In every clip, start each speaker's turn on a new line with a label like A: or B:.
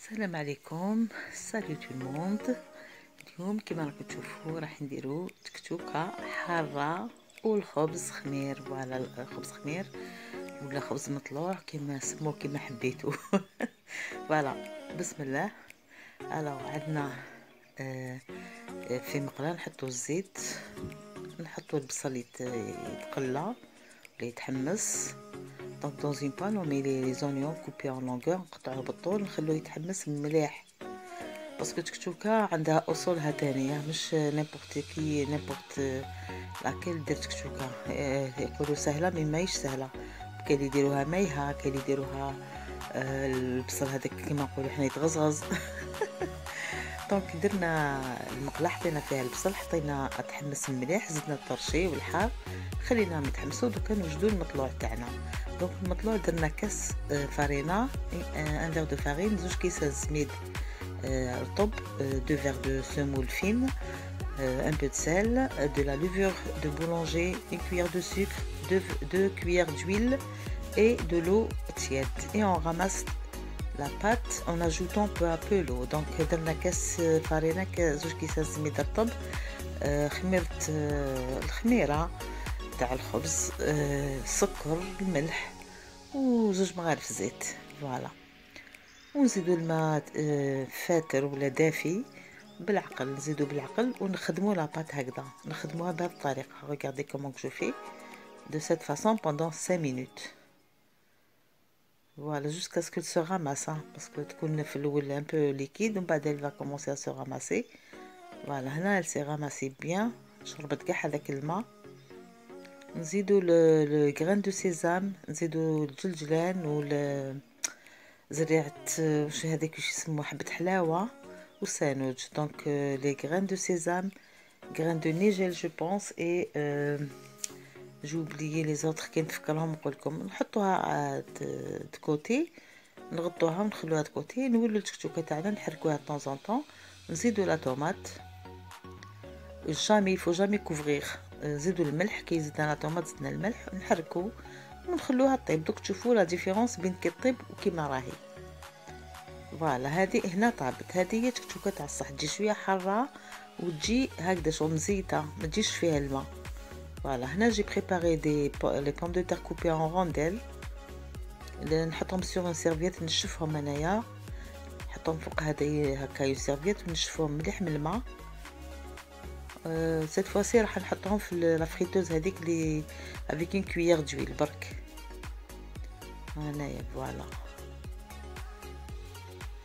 A: السلام عليكم. سالو تو الموند. اليوم كما راكم تشوفوا راح نديرو تكتوكه حاره والخبز خمير. فوالا الخبز خمير ولا خبز مطلوع كما سموه كما حبيتو. فوالا بسم الله. الو عندنا في مقله نحطو الزيت، نحطو البصل يتقلى ولا يتحمس. دونك dans une panne on met les oignons coupés en longueur، نقطعوه بالطول نخلوه يتحمس مليح، باسكو تكتوكه عندها اصولها تانية، مش نيمبورت كي نيمبورت لاكيل دير تكتوكه. يقولوا سهله مي ماهيش سهله، كاين اللي يديروها مايهه، كاين اللي يديروها البصل هذاك كيما نقولوا حنا يتغزغز. دونك درنا المقله حطينا فيها البصل، حطينا تحمس مليح، زدنا الطرشي والحار خليناهم يتحمسوا. دوكا نوجدوا المطلوع تاعنا. دونك المطلوع درنا كاس فارينه، ان فيغ دو فارين، زوج كيسان سميد رطب، دو فيغ دو سمول فين، un peu de sel, de la levure de boulanger, une cuillère de sucre, deux cuillères d'huile et de l'eau tiède. Et on ramasse la pâte en ajoutant peu à peu l'eau. Donc درنا كاس فارينه، زوج كيسان سميد رطب، خميرة الخميره تاع الخبز، السكر، الملح وزوج مغارف زيت. فوالا ونزيدو الماء فاتر ولا دافي بالعقل، نزيدو بالعقل ونخدمو لاباط هكذا، نخدموها بهذه الطريقه. regardez comment je fais de cette façon pendant 5 minutes. voilà jusqu'à ce qu'elle se ramasse, parce que تكون في الاول un peu liquide ومن بعد elle va commencer à se ramasser. voilà هنا elle s'est ramassée bien، شربت كاع هذاك الماء. نزيدو لو غران دو سيزام، نزيدو الجلجلان ولا زريعه واش هذيك واش يسموها، حبه حلاوه وسانوج. دونك لي غران دو سيزام، غران دو نيجيل جو بونس، اي جو اوبليي لي زوتر كي نتفكرهم نقولكم. نحطوها د كوتي، نغطوها ونخلوها د كوتي. نولو التكتوكه تاعنا نحركوها طون طون طون. نزيدو لا طوماط، جامي فو جامي كوفغيغ. نزيدو الملح، كي زدنا لا طوماط زدنا الملح، نحركو ونخلوها طيب. دوك تشوفوا لا ديفيرونس بين كي طيب وكيما راهي. فوالا هذه هنا طابت، هذه هي تكتوكه تاع الصح، تجي شويه حاره وتجي هكذا شغل مزيته، ما تجيش فيها الماء. فوالا هنا جي بريباري لي بوم دو تير كوبي ان رونديل، نحطهم سور ان سيرفيت، نشفهم انايا، نحطهم فوق هذه هكا سيرفيت ونشفهم مليح من الماء. cette fois-ci راح نحطهم في لا فريتوز هذيك لي افيك une cuillère d'huile برك هنايا. فوالا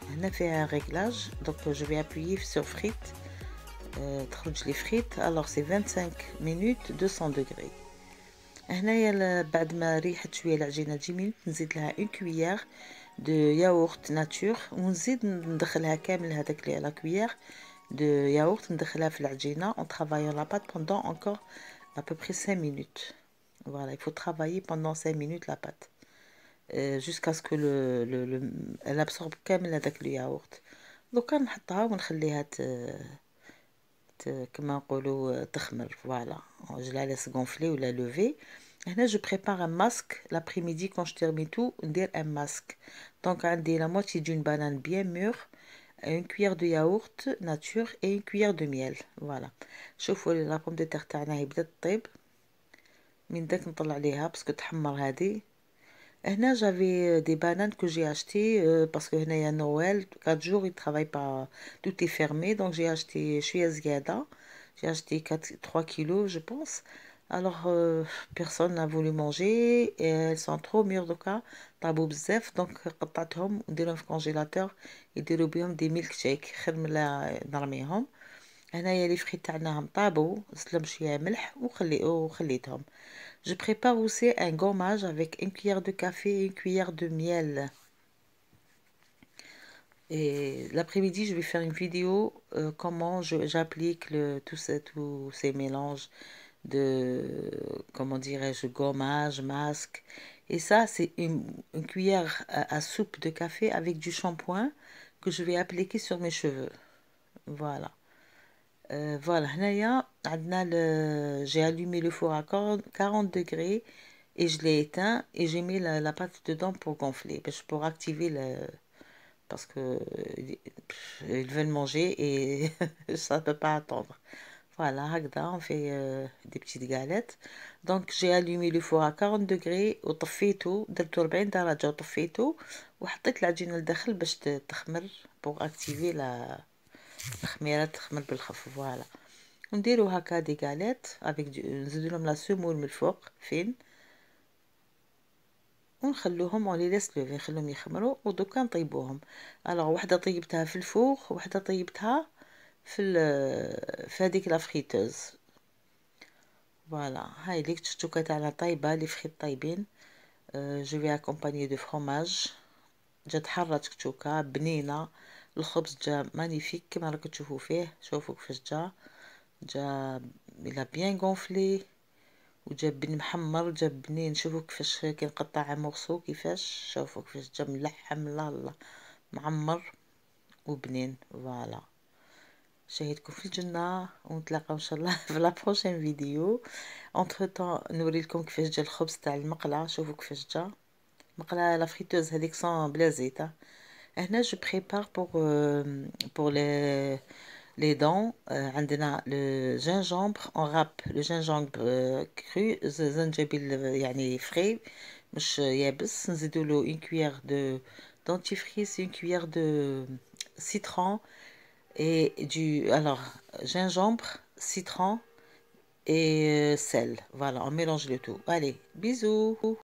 A: هنا فيها ريغلاج، دونك جو في ابويي sur frite، تخرج لي فريت. alors c'est 25 minutes 200 degrés. هنايا بعد ما ريحت شويه العجينه تجي مينوت، نزيد لها une cuillère de yaourt nature، ونزيد ندخلها كامل هذاك لي على cuillère de yaourt، ندخلها في العجينه. on travaille la pâte pendant encore à peu près 5 minutes. voilà il faut travailler pendant 5 minutes la pâte jusqu'à ce que elle absorbe كامل هذاك الياغورت. دوكا نحطها ونخليها كما نقولوا تخمر. فوالا je la laisse gonfler ولا lever. هنا je prépare un masque l'après-midi quand je termine tout. ندير un masque. donc عندي la moitié d'une banane bien mûre، une cuillère de yaourt nature et une cuillère de miel. voilà شوفوا لا بوم دو تير تاعنا هي بدات طيب، من داك نطلع عليها باسكو تحمر. هذه هنا j'avais des bananes que j'ai acheté parce que هنايا نويل 4 jours il travaille pas, tout est fermé. donc j'ai acheté شويه زياده، j'ai acheté 3 kilos je pense. alors personne n'a voulu manger et elles sont trop mûres دوكا، طابوا بزاف. دونك قطعتهم ونديرهم في كونجيلاتور يديروا بهم دي ميلك شيك، خير من لا نرميهم. هنايا لي فريت تاعنا طابوا، زدت شويه ملح وخليتهم. Je prépare aussi un gommage avec une cuillère de café et une cuillère de miel. Et l'après-midi, je vais faire une vidéo comment j'applique tous ces mélanges de, comment dirais-je, gommage, masque. Et ça, c'est une cuillère à soupe de café avec du shampoing que je vais appliquer sur mes cheveux. Voilà. Voilà, هنايا عندنا j'ai allumé le four à 40 degrés et je l'ai éteint et j'ai mis la pâte dedans pour gonfler, pour activer parce que ils veulent manger et ça ne peut pas attendre. Voilà, هكذا on fait des petites galettes. Donc j'ai allumé le four à 40 degrés وطفيته، درتو 40 درجة وطفيته، وحطيت العجينة لداخل باش تخمر pour activer الخميرة، تخمر بالخف. فوالا، ونديرو هكا دي غاليت افيك نزيدولهم لا سمول من الفوق فين، ونخلوهم اون لي ليس لوفي، نخلوهم يخمروا ودوكا نطيبوهم. الوغ وحده طيبتها في الفوغ وحده طيبتها في هذيك لا فريتوز. فوالا، هاي ليك الشوكه تاعنا طايبه، لي فريت طايبين. جو في اكومباني دو فروماج، جات حرة كتشوكا بنينه. الخبز جا مانيفيك كما راكم تشوفوا فيه، شوفوا كيفاش جا الى بيان غونفلي، وجا بن محمر، جا بنين. شوفوا كيفاش كنقطع مورسو، كيفاش شوفوا كيفاش جا ملحم، الله الله، معمر وبنين. فوالا، شاهدكم في الجنة، ونتلاقاو ان شاء الله في لا بروشين فيديو. اونتر طون نوريلكم كيفاش جا الخبز تاع المقله، شوفوا كيفاش جا مقله لا فريتوز هذيك سون بلا زيت. هنا جو بريبار بور les dents. عندنا le gingembre on râpe le gingembre cru، زنجبيل يعني فري مش يابس. نزيدولو une cuillère de dentifrice، une cuillère de citron et du alors gingembre, citron et sel. Voilà, on mélange le tout. Allez, bisous.